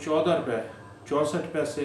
₹14.64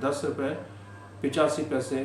₹10.85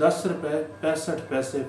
₹10.65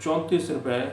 ₹34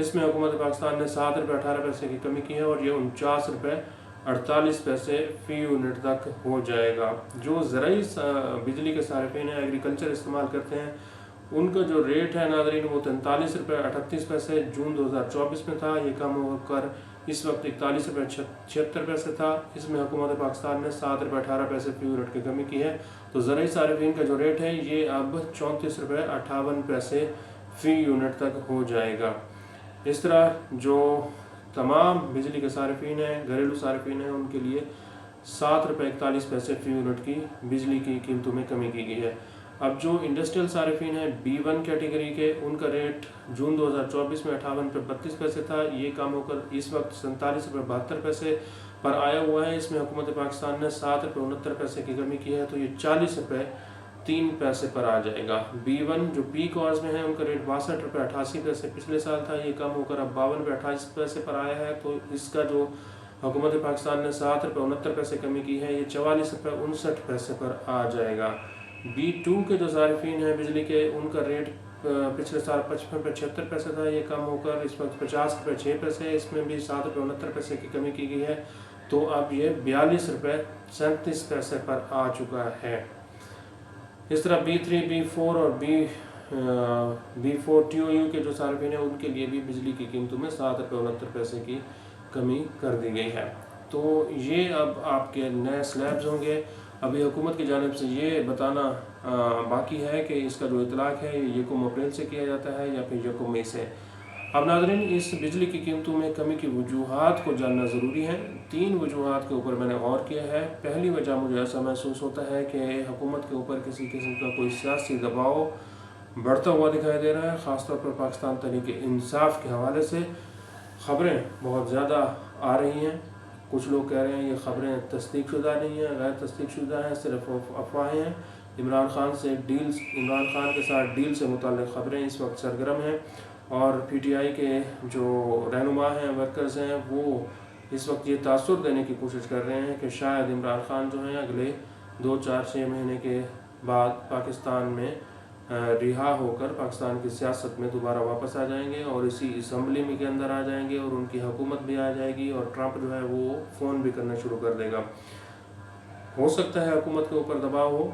اس میں حکومت پاکستان نے 7 روپے 18 پیسے کی کمی کی ہے اور یہ 49 روپے 48 پیسے فی یونٹ تک ہو جائے گا۔ جو زرعی بجلی کے صارفین ہیں، ایگریکلچر استعمال کرتے ہیں، ان کا جو ریٹ ہے ناظرین وہ 43 روپے 38 پیسے جون 2024 میں تھا، یہ کم ہو کر اس وقت 41 روپے 76 پیسے تھا۔ اس میں حکومت پاکستان نے 7 روپے 18 پیسے فی یونٹ کی کمی کی ہے، تو زرعی صارفین کا جو ریٹ ہے یہ اب 34 روپے 58 پیسے فی یونٹ تک ہو جائے گا۔ اس طرح جو تمام بجلی کے صارفین ہیں، گھریلو صارفین ہیں، ان کے لیے 7 روپے 41 پیسے فی یونٹ کی بجلی کی قیمتوں میں کمی کی گئی ہے۔ اب جو انڈسٹریل صارفین ہیں B1 کیٹیگری کے، ان کا ریٹ جون 2024 میں 58 روپے 32 پیسے تھا، یہ کم ہو کر اس وقت 47 روپے 72 پیسے پر آیا ہوا ہے۔ اس میں حکومت پاکستان نے 7 روپے 69 پیسے کی کمی کی ہے، تو یہ 40 روپے 3 پیسے پر آ جائے گا۔ B1 جو پیک آورز میں ہے، ان کا ریٹ 62 روپے 88 پیسے پچھلے سال تھا، یہ کم ہو کر اب 52 روپے 28 پیسے پر آیا ہے، تو اس کا جو حکومت پاکستان نے 7 روپے 69 پیسے کمی کی ہے، یہ 44 روپے 59 پیسے پر آ جائے گا۔ B2 کے جو صارفین ہیں بجلی کے، ان کا ریٹ پچھلے سال 55 روپے 76 پیسے تھا، یہ کم ہو کر اس وقت 50 روپے 6 پیسے، اس میں بھی 7 روپے 69 پیسے کی کمی کی گئی ہے، تو اب یہ 42 روپے 37 پیسے پر آ چکا ہے۔ اس طرح B3 B4 اور B4 TOU کے جو صارفین ہیں، ان کے لیے بھی بجلی کی قیمتوں میں 7 روپے 69 پیسے کی کمی کر دی گئی ہے۔ تو یہ اب آپ کے نئے سلیبز ہوں گے۔ ابھی حکومت کی جانب سے یہ بتانا باقی ہے کہ اس کا جو اطلاق ہے یہ 1 اپریل سے کیا جاتا ہے یا پھر 1 مئی سے۔ اب ناظرین، اس بجلی کی قیمتوں میں کمی کی وجوہات کو جاننا ضروری ہے۔ 3 وجوہات کے اوپر میں نے غور کیا ہے۔ پہلی وجہ مجھے ایسا محسوس ہوتا ہے کہ حکومت کے اوپر کسی قسم کا کوئی سیاسی دباؤ بڑھتا ہوا دکھائی دے رہا ہے، خاص طور پر پاکستان تحریک انصاف کے حوالے سے خبریں بہت زیادہ آ رہی ہیں۔ کچھ لوگ کہہ رہے ہیں یہ خبریں تصدیق شدہ نہیں ہیں، غیر تصدیق شدہ ہیں، صرف افواہیں ہیں۔ عمران خان کے ساتھ ڈیل سے متعلق خبریں اس وقت سرگرم ہیں، اور PTI کے جو رہنما ہیں، ورکرز ہیں، وہ اس وقت یہ تاثر دینے کی کوشش کر رہے ہیں کہ شاید عمران خان جو ہیں اگلے 2-4-6 مہینے کے بعد پاکستان میں رہا ہو کر پاکستان کی سیاست میں دوبارہ واپس آ جائیں گے، اور اسی اسمبلی میں کے اندر آ جائیں گے، اور ان کی حکومت بھی آ جائے گی، اور ٹرمپ جو ہے وہ فون بھی کرنا شروع کر دے گا۔ ہو سکتا ہے حکومت کے اوپر دباؤ ہو،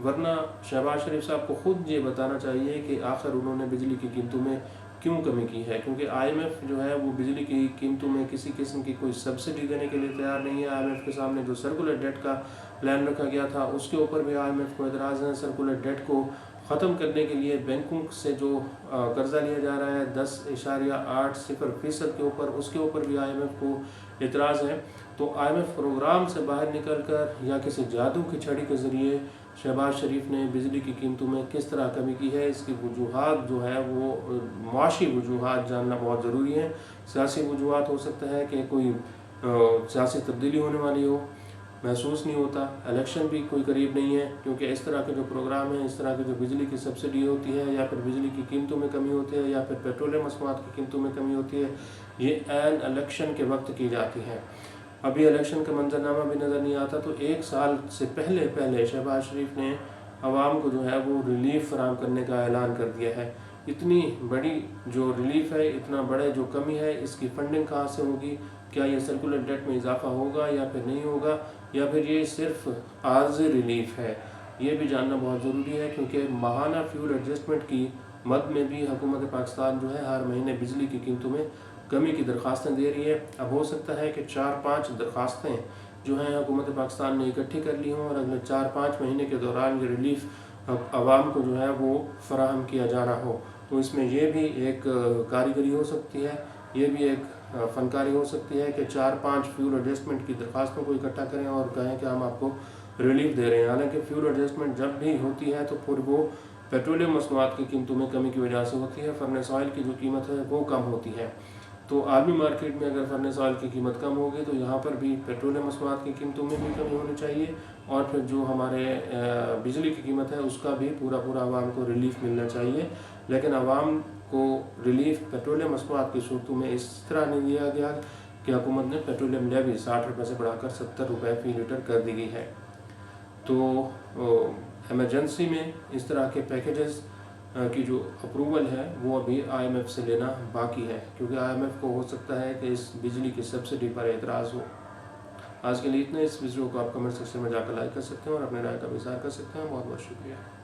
ورنہ شہباز شریف صاحب کو خود یہ بتانا چاہیے کہ آخر انہوں نے بجلی کی قیمتوں میں کیوں کمی کی ہے، کیونکہ IMF جو ہے وہ بجلی کی قیمتوں میں کسی قسم کی کوئی سبسڈی دینے کے لیے تیار نہیں ہے۔ IMF کے سامنے جو سرکولر ڈیٹ کا پلان رکھا گیا تھا، اس کے اوپر بھی IMF کو اعتراض ہے۔ سرکولر ڈیٹ کو ختم کرنے کے لیے بینکوں سے جو قرضہ لیا جا رہا ہے 10.80% کے اوپر، اس کے اوپر بھی IMF کو اعتراض ہے۔ تو IMF پروگرام سے باہر نکل کر یا کسی جادو کی چھڑی کے ذریعے شہباز شریف نے بجلی کی قیمتوں میں کس طرح کمی کی ہے، اس کی وجوہات جو ہے وہ معاشی وجوہات جاننا بہت ضروری ہے۔ سیاسی وجوہات ہو سکتا ہے کہ کوئی سیاسی تبدیلی ہونے والی ہو، محسوس نہیں ہوتا، الیکشن بھی کوئی قریب نہیں ہے، کیونکہ اس طرح کے جو پروگرام ہیں، اس طرح کے جو بجلی کی سبسڈی ہوتی ہے، یا پھر بجلی کی قیمتوں میں کمی ہوتی ہے، یا پھر پیٹرولیم مصنوعات کی قیمتوں میں کمی ہوتی ہے، یہ عین الیکشن کے وقت کی جاتی ہے۔ ابھی الیکشن کا منظرنامہ بھی نظر نہیں آتا، تو 1 سال سے پہلے شہباز شریف نے عوام کو جو ہے وہ ریلیف فراہم کرنے کا اعلان کر دیا ہے۔ اتنی بڑی جو ریلیف ہے، اتنا بڑے جو کمی ہے، اس کی فنڈنگ کہاں سے ہوگی؟ کیا یہ سرکولر ڈیٹ میں اضافہ ہوگا یا پھر نہیں ہوگا، یا پھر یہ صرف عارضی ریلیف ہے؟ یہ بھی جاننا بہت ضروری ہے، کیونکہ ماہانہ فیول ایڈجسٹمنٹ کی مد میں بھی حکومت پاکستان جو ہے ہر مہینے بجلی کی قیمتوں میں کمی کی درخواستیں دے رہی ہے۔ اب ہو سکتا ہے کہ 4-5 درخواستیں جو ہیں حکومت پاکستان نے اکٹھی کر لی ہوں، اور اگلے 4-5 مہینے کے دوران یہ ریلیف عوام کو جو ہے وہ فراہم کیا جا رہا ہو۔ تو اس میں یہ بھی ایک کاریگری ہو سکتی ہے، یہ بھی ایک فنکاری ہو سکتی ہے کہ 4-5 فیول ایڈجسٹمنٹ کی درخواستوں کو اکٹھا کریں اور کہیں کہ ہم آپ کو ریلیف دے رہے ہیں۔ حالانکہ فیول ایڈجسٹمنٹ جب بھی ہوتی ہے تو پھر وہ پیٹرولیم مصنوعات کی قیمتوں میں کمی کی وجہ سے ہوتی ہے، فرنس آئل کی جو قیمت ہے وہ کم ہوتی ہے۔ تو عالمی مارکیٹ میں اگر فرنس آئل کی قیمت کم ہوگی تو یہاں پر بھی پیٹرولیم مصنوعات کی قیمتوں میں بھی کمی ہونی چاہیے، اور پھر جو ہمارے بجلی کی قیمت ہے اس کا بھی پورا عوام کو ریلیف ملنا چاہیے۔ لیکن عوام کو ریلیف پیٹرولیم مصنوعات کی صورتوں میں اس طرح نہیں دیا گیا کہ حکومت نے پیٹرولیم لیوی 60 روپے سے بڑھا کر 70 روپے فی لیٹر کر دی گئی ہے۔ تو ایمرجنسی میں اس طرح کے پیکیجز کی جو اپروول ہے وہ ابھی IMF سے لینا باقی ہے، کیونکہ IMF کو ہو سکتا ہے کہ اس بجلی کی سبسڈی پر اعتراض ہو۔ آج کے لیے اتنا، اس ویڈیو کو آپ کمنٹ سیکشن میں جا کر لائک کر سکتے ہیں اور اپنے رائے کا بھی اظہار کر سکتے ہیں۔ بہت بہت شکریہ۔